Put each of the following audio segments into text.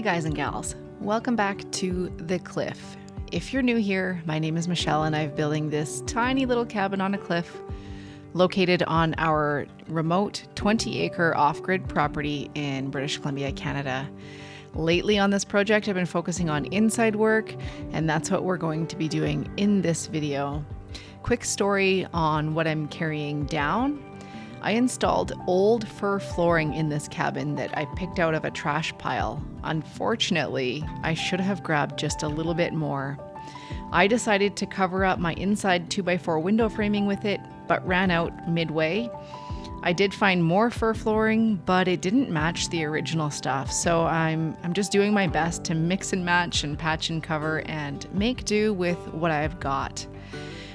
Hey guys and gals, welcome back to The Cliff. If you're new here, my name is Michelle and I'm building this tiny little cabin on a cliff located on our remote 20-acre off-grid property in British Columbia, Canada. Lately on this project, I've been focusing on inside work, and that's what we're going to be doing in this video. Quick story on what I'm carrying down. I installed old fir flooring in this cabin that I picked out of a trash pile. Unfortunately, I should have grabbed just a little bit more. I decided to cover up my inside 2x4 window framing with it, but ran out midway. I did find more fir flooring, but it didn't match the original stuff, so I'm just doing my best to mix and match and patch and cover and make do with what I've got.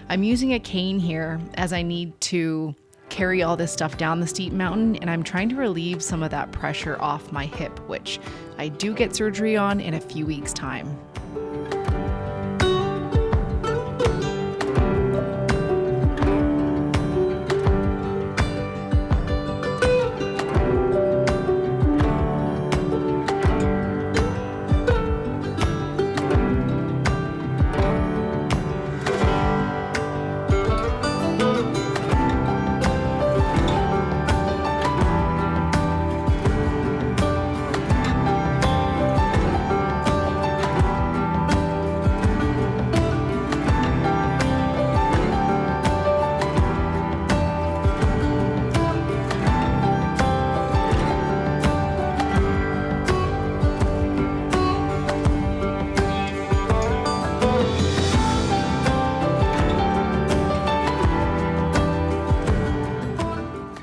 I'm using a cane here as I need to carry all this stuff down the steep mountain, and I'm trying to relieve some of that pressure off my hip, which I do get surgery on in a few weeks' time.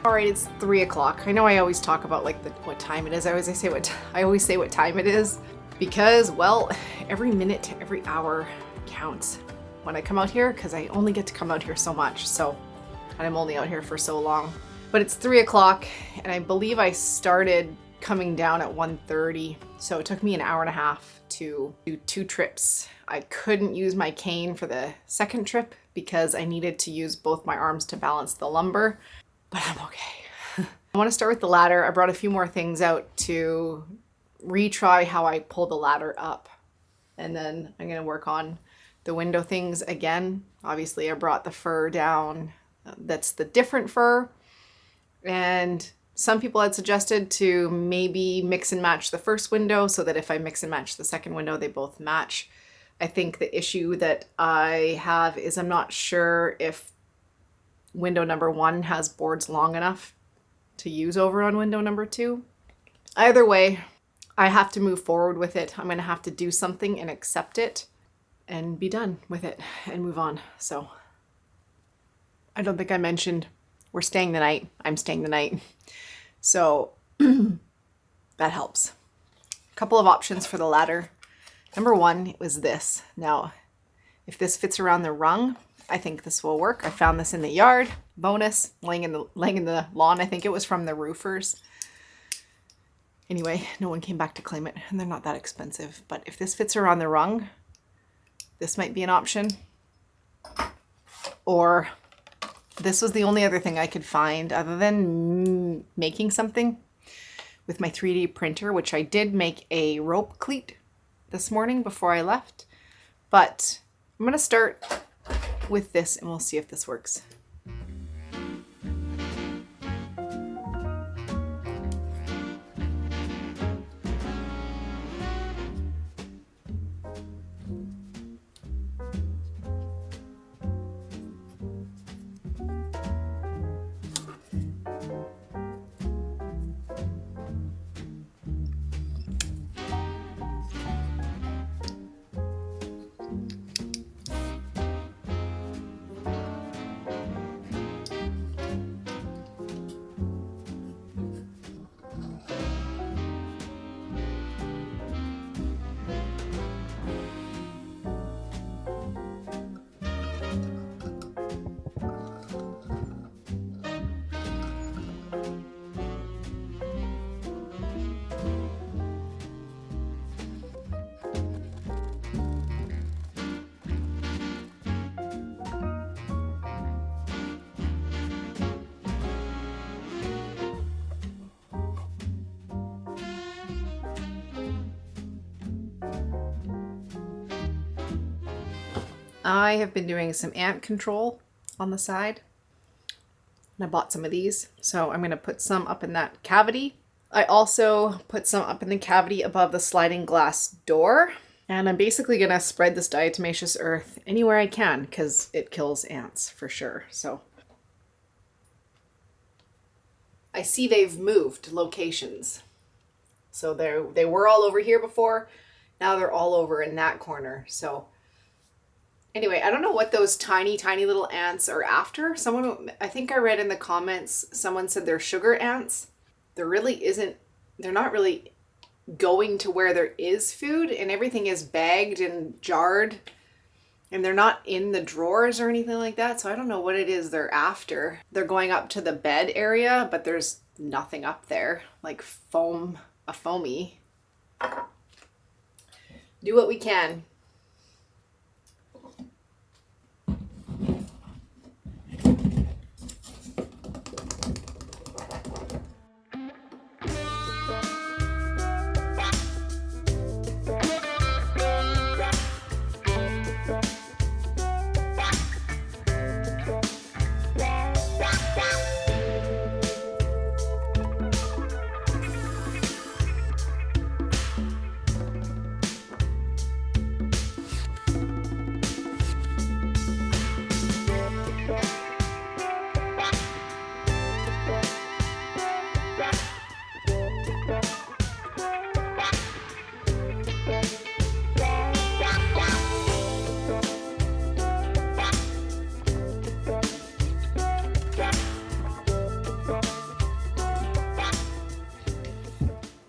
Alright, it's 3 o'clock. I know I always talk about what time it is. I always say what time it is because, well, every minute, every hour counts when I come out here, because I only get to come out here so much. And I'm only out here for so long. But it's 3 o'clock, and I believe I started coming down at 1:30. So it took me an hour and a half to do 2 trips. I couldn't use my cane for the second trip because I needed to use both my arms to balance the lumber. But I'm okay. I want to start with the ladder. I brought a few more things out to retry how I pull the ladder up. And then I'm going to work on the window things again. Obviously, I brought the fir down. That's the different fir. And some people had suggested to maybe mix and match the first window so that if I mix and match the second window, they both match. I think the issue that I have is I'm not sure if window number 1 has boards long enough to use over on window number 2. Either way, I have to move forward with it. I'm going to have to do something and accept it and be done with it and move on. So I don't think I mentioned we're staying the night. I'm staying the night. So that helps. A couple of options for the ladder. Number 1 was this. Now, if this fits around the rung, I think this will work. I found this in the yard. Bonus, laying in the lawn. I think it was from the roofers. Anyway, no one came back to claim it, and they're not that expensive. But if this fits around the rung, this might be an option. Or this was the only other thing I could find other than making something with my 3D printer, which I did make a rope cleat this morning before I left. But I'm going to start with this and we'll see if this works. I have been doing some ant control on the side. And I bought some of these, so I'm going to put some up in that cavity. I also put some up in the cavity above the sliding glass door. And I'm basically going to spread this diatomaceous earth anywhere I can because it kills ants for sure. So I see they've moved locations. So they were all over here before. Now they're all over in that corner. So anyway, I don't know what those tiny, tiny little ants are after. I think I read in the comments, someone said they're sugar ants. They're not really going to where there is food, and everything is bagged and jarred, and they're not in the drawers or anything like that. So I don't know what it is they're after. They're going up to the bed area, but there's nothing up there, like foamy. Do what we can.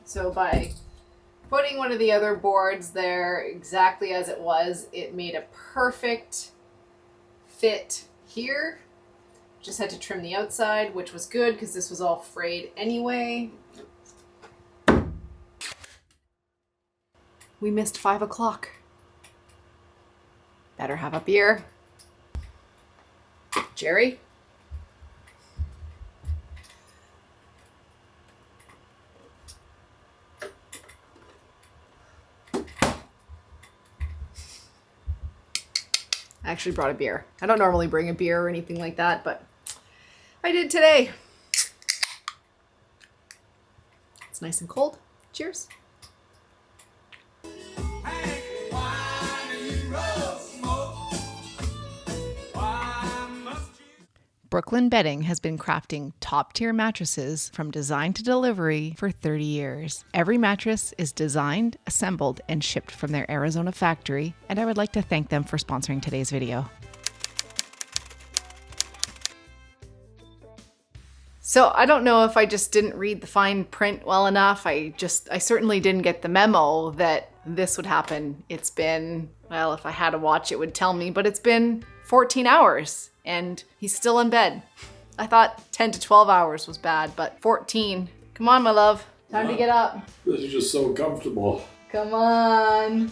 So by putting one of the other boards there exactly as it was, it made a perfect fit here. Just had to trim the outside, which was good because this was all frayed anyway. We missed 5 o'clock. Better have a beer. Jerry? I actually brought a beer. I don't normally bring a beer or anything like that, but I did today. It's nice and cold. Cheers. Brooklyn Bedding has been crafting top-tier mattresses from design to delivery for 30 years. Every mattress is designed, assembled, and shipped from their Arizona factory, and I would like to thank them for sponsoring today's video. So I don't know if I just didn't read the fine print well enough. I certainly didn't get the memo that this would happen. It's been, well, if I had a watch, it would tell me, but it's been 14 hours. And he's still in bed. I thought 10 to 12 hours was bad, but 14. Come on, my love. Time to get up. This is just so comfortable. Come on.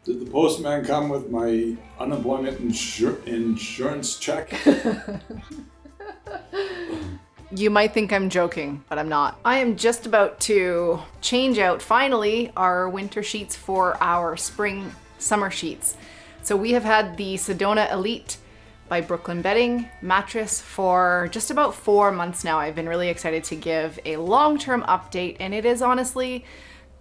Did the postman come with my unemployment insurance check? You might think I'm joking, but I'm not. I am just about to change out, finally, our winter sheets for our spring summer sheets. So we have had the Sedona Elite by Brooklyn Bedding mattress for just about 4 months now. I've been really excited to give a long-term update, and it is honestly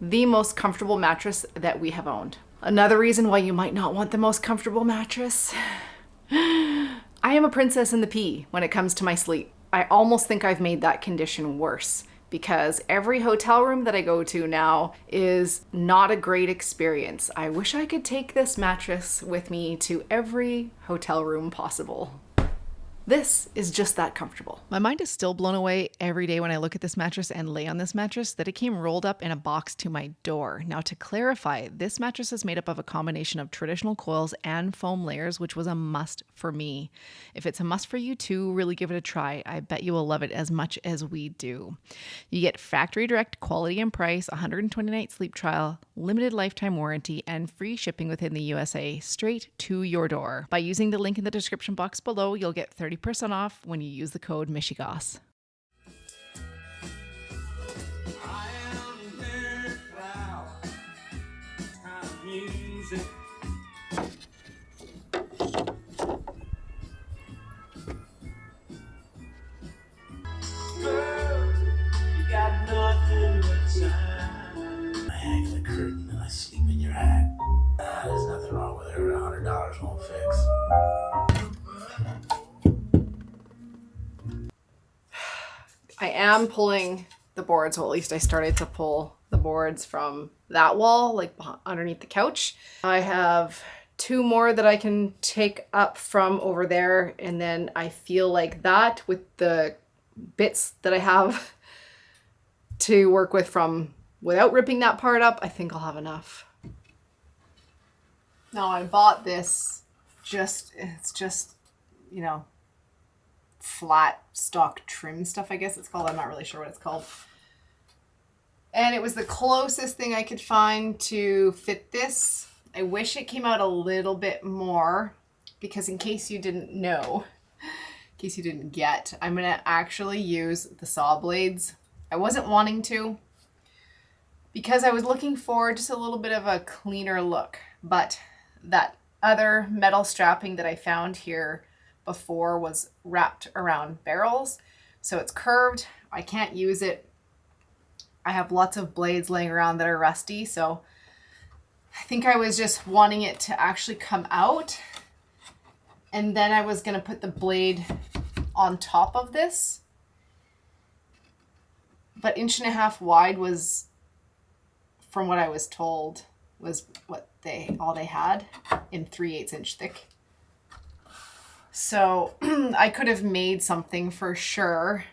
the most comfortable mattress that we have owned. Another reason why you might not want the most comfortable mattress. I am a princess in the pea when it comes to my sleep. I almost think I've made that condition worse because every hotel room that I go to now is not a great experience. I wish I could take this mattress with me to every hotel room possible. This is just that comfortable. My mind is still blown away every day when I look at this mattress and lay on this mattress that it came rolled up in a box to my door. Now, to clarify, this mattress is made up of a combination of traditional coils and foam layers, which was a must for me. If it's a must for you too, really give it a try. I bet you will love it as much as we do. You get factory direct quality and price, 120-night sleep trial, limited lifetime warranty, and free shipping within the USA straight to your door. By using the link in the description box below, you'll get 30% off when you use the code MICHIGAS. I am very proud. It's kind of music. am pulling the boards. Well, at least I started to pull the boards from that wall, like underneath the couch. I have 2 more that I can take up from over there. And then I feel like that with the bits that I have to work with from without ripping that part up, I think I'll have enough. Now I bought this it's just, you know, flat stock trim stuff, I guess it's called. I'm not really sure what it's called. And it was the closest thing I could find to fit this. I wish it came out a little bit more, because in case you didn't know, in case you didn't get, I'm gonna actually use the saw blades. I wasn't wanting to, because I was looking for just a little bit of a cleaner look, but that other metal strapping that I found here before was wrapped around barrels, so it's curved. I can't use it. I have lots of blades laying around that are rusty, so I think I was just wanting it to actually come out, and then I was gonna put the blade on top of this. But 1.5 wide was, from what I was told, was what all they had in 3/8 inch thick. So I could have made something for sure,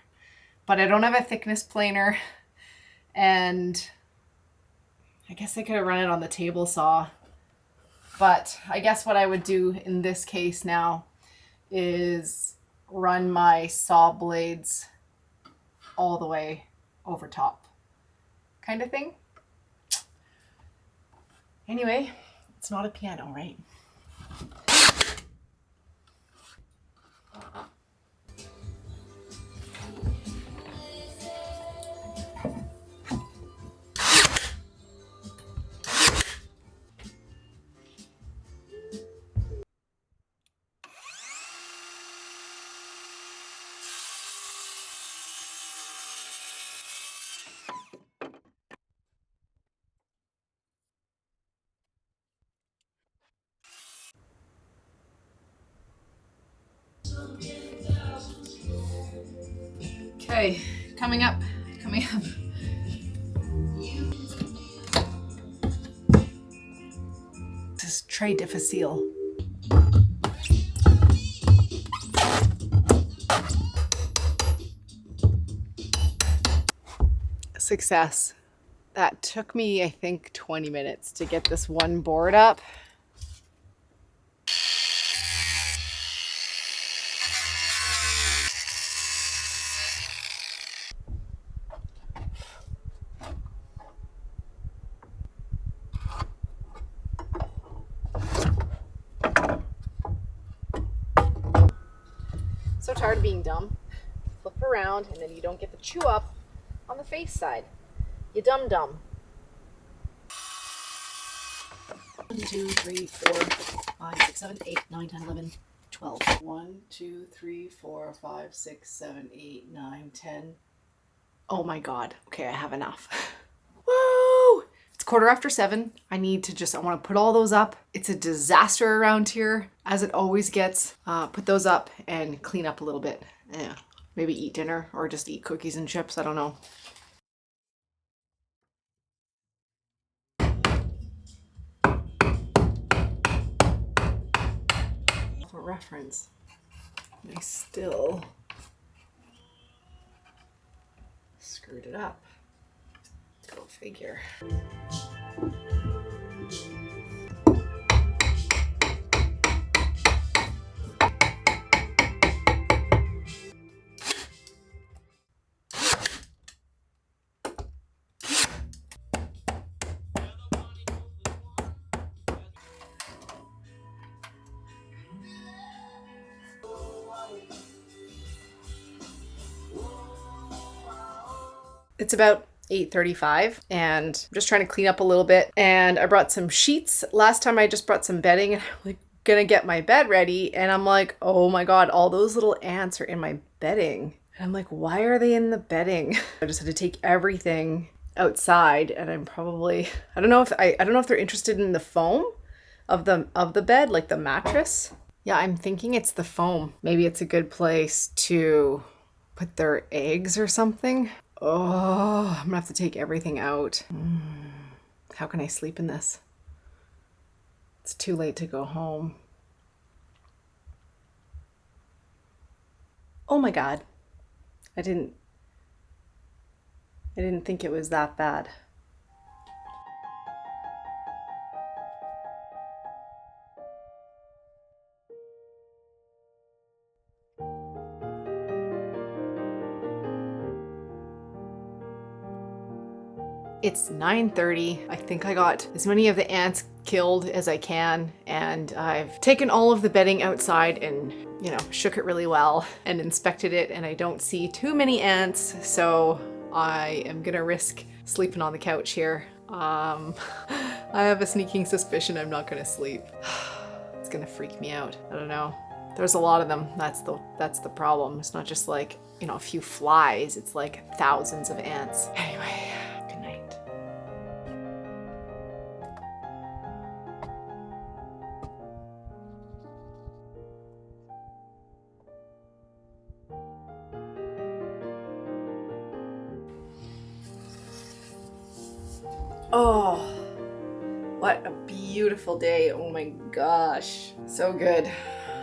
but I don't have a thickness planer, and I guess I could have run it on the table saw. But I guess what I would do in this case now is run my saw blades all the way over top, kind of thing. Anyway, it's not a piano, right? Okay, coming up. This is très difficile. Success. That took me, I think, 20 minutes to get this one board up. So tired of being dumb. Flip around, and then you don't get the chew up on the face side. You dumb. 1, 2, 3, 4, 5, 6, 7, 8, 9, 10, 11, 12. 1, 2, 3, 4, 5, 6, 7, 8, 9, 10. Oh my God. Okay, I have enough. Woo! It's 7:15. I want to put all those up. It's a disaster around here, as it always gets. Put those up and clean up a little bit. Yeah, maybe eat dinner or just eat cookies and chips. I don't know. For reference, I still screwed it up. Go figure. It's about 8:35 and I'm just trying to clean up a little bit, and I brought some sheets. Last time I just brought some bedding and I'm like gonna get my bed ready, and I'm like, oh my God, all those little ants are in my bedding. And I'm like, why are they in the bedding? I just had to take everything outside, and I'm probably, I don't know if they're interested in the foam of the bed, like the mattress. Yeah, I'm thinking it's the foam. Maybe it's a good place to put their eggs or something. Oh, I'm gonna have to take everything out. How can I sleep in this? It's too late to go home. Oh my God. I didn't think it was that bad. It's 9:30. I think I got as many of the ants killed as I can, and I've taken all of the bedding outside and, shook it really well and inspected it, and I don't see too many ants, so I am gonna risk sleeping on the couch here. I have a sneaking suspicion I'm not gonna sleep. It's gonna freak me out. I don't know. There's a lot of them. That's the problem. It's not just like, a few flies. It's like thousands of ants. Anyway, good night. Oh, what a beautiful day. Oh my gosh. So good.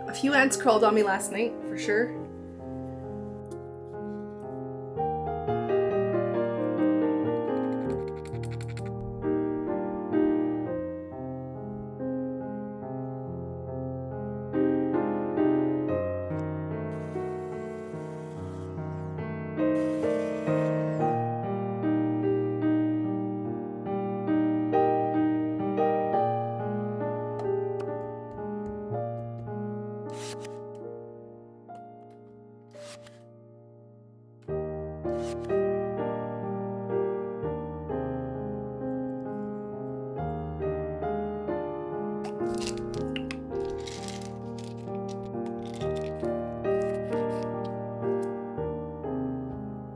A few ants crawled on me last night, for sure.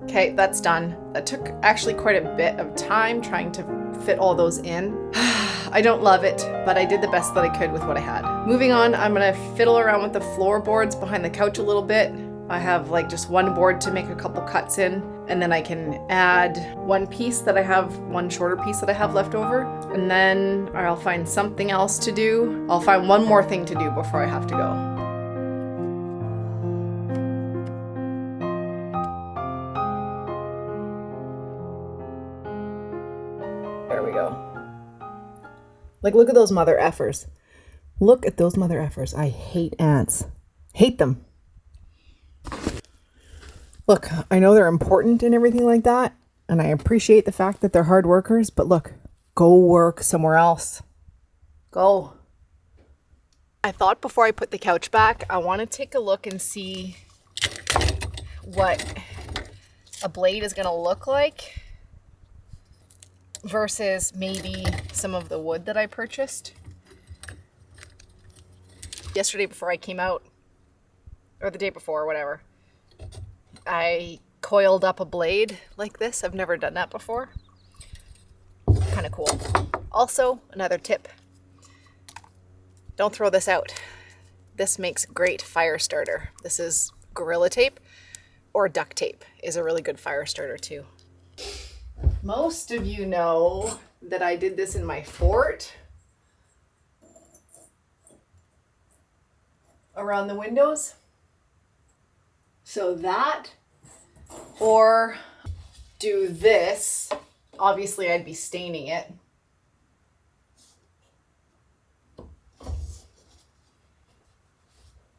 Okay, that's done. That took actually quite a bit of time trying to fit all those in. I don't love it, but I did the best that I could with what I had. Moving on, I'm gonna fiddle around with the floorboards behind the couch a little bit. I have like just one board to make a couple cuts in, and then I can add one shorter piece that I have left over, and then I'll find something else to do. I'll find one more thing to do before I have to go. There we go. Like, look at those mother effers. Look at those mother effers. I hate ants. Hate them. Look, I know they're important and everything like that, and I appreciate the fact that they're hard workers, but look, go work somewhere else. Go. I thought before I put the couch back, I want to take a look and see what a blade is going to look like versus maybe some of the wood that I purchased. Yesterday before I came out, or the day before, whatever, I coiled up a blade like this. I've never done that before. Kind of cool. Also, another tip. Don't throw this out. This makes great fire starter. This is Gorilla Tape, or duct tape is a really good fire starter too. Most of you know that I did this in my fort around the windows. So that, or do this. Obviously I'd be staining it.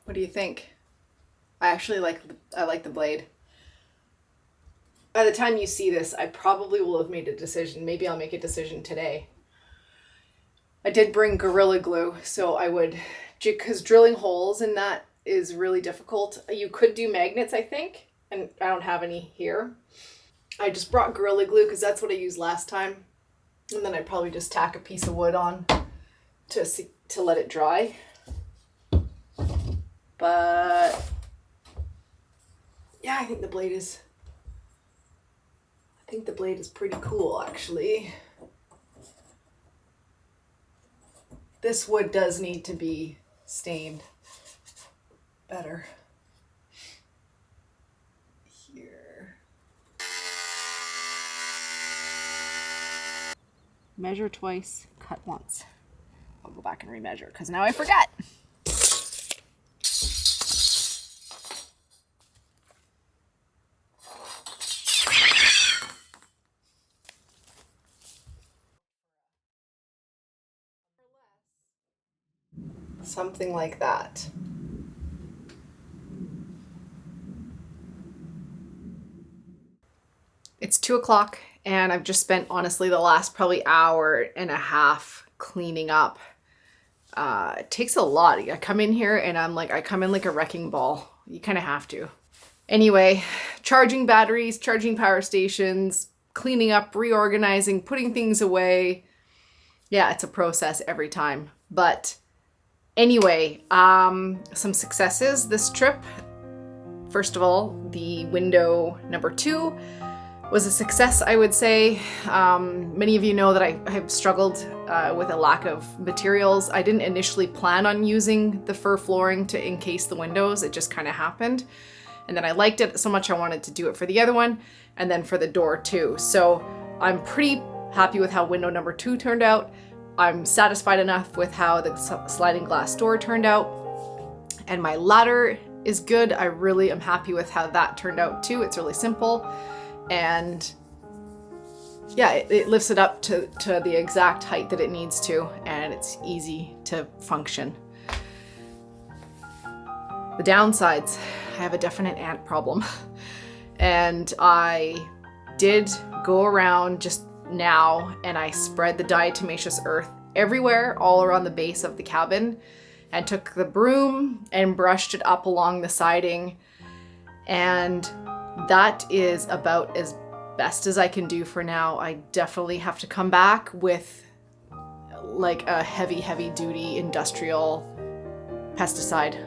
What do you think? I like the blade. By the time you see this, I probably will have made a decision. Maybe I'll make a decision today. I did bring Gorilla Glue, so I would, because drilling holes in that is really difficult. You could do magnets, I think, and I don't have any here. I just brought Gorilla Glue because that's what I used last time. And then I'd probably just tack a piece of wood on to let it dry. But yeah, I think the blade is pretty cool, actually. This wood does need to be stained better. Measure twice, cut once. I'll go back and remeasure because now I forgot. Something like that. It's 2 o'clock and I've just spent honestly the last probably hour and a half cleaning up. It takes a lot. I come in here and I come in like a wrecking ball. You kind of have to. Anyway, charging batteries, charging power stations, cleaning up, reorganizing, putting things away. Yeah, it's a process every time. But anyway, some successes this trip. First of all, the window number 2 was a success, I would say. Many of you know that I have struggled with a lack of materials. I didn't initially plan on using the fir flooring to encase the windows. It just kind of happened. And then I liked it so much I wanted to do it for the other one and then for the door too. So I'm pretty happy with how window number 2 turned out. I'm satisfied enough with how the sliding glass door turned out. And my ladder is good. I really am happy with how that turned out too. It's really simple. And yeah, it lifts it up to the exact height that it needs to, and it's easy to function. The downsides, I have a definite ant problem. And I did go around just now and I spread the diatomaceous earth everywhere, all around the base of the cabin, and took the broom and brushed it up along the siding. And that is about as best as I can do for now. I definitely have to come back with like a heavy duty industrial pesticide.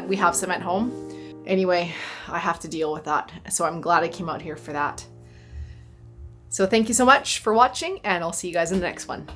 We have some at home. Anyway, I have to deal with that. So I'm glad I came out here for that. So thank you so much for watching and I'll see you guys in the next one.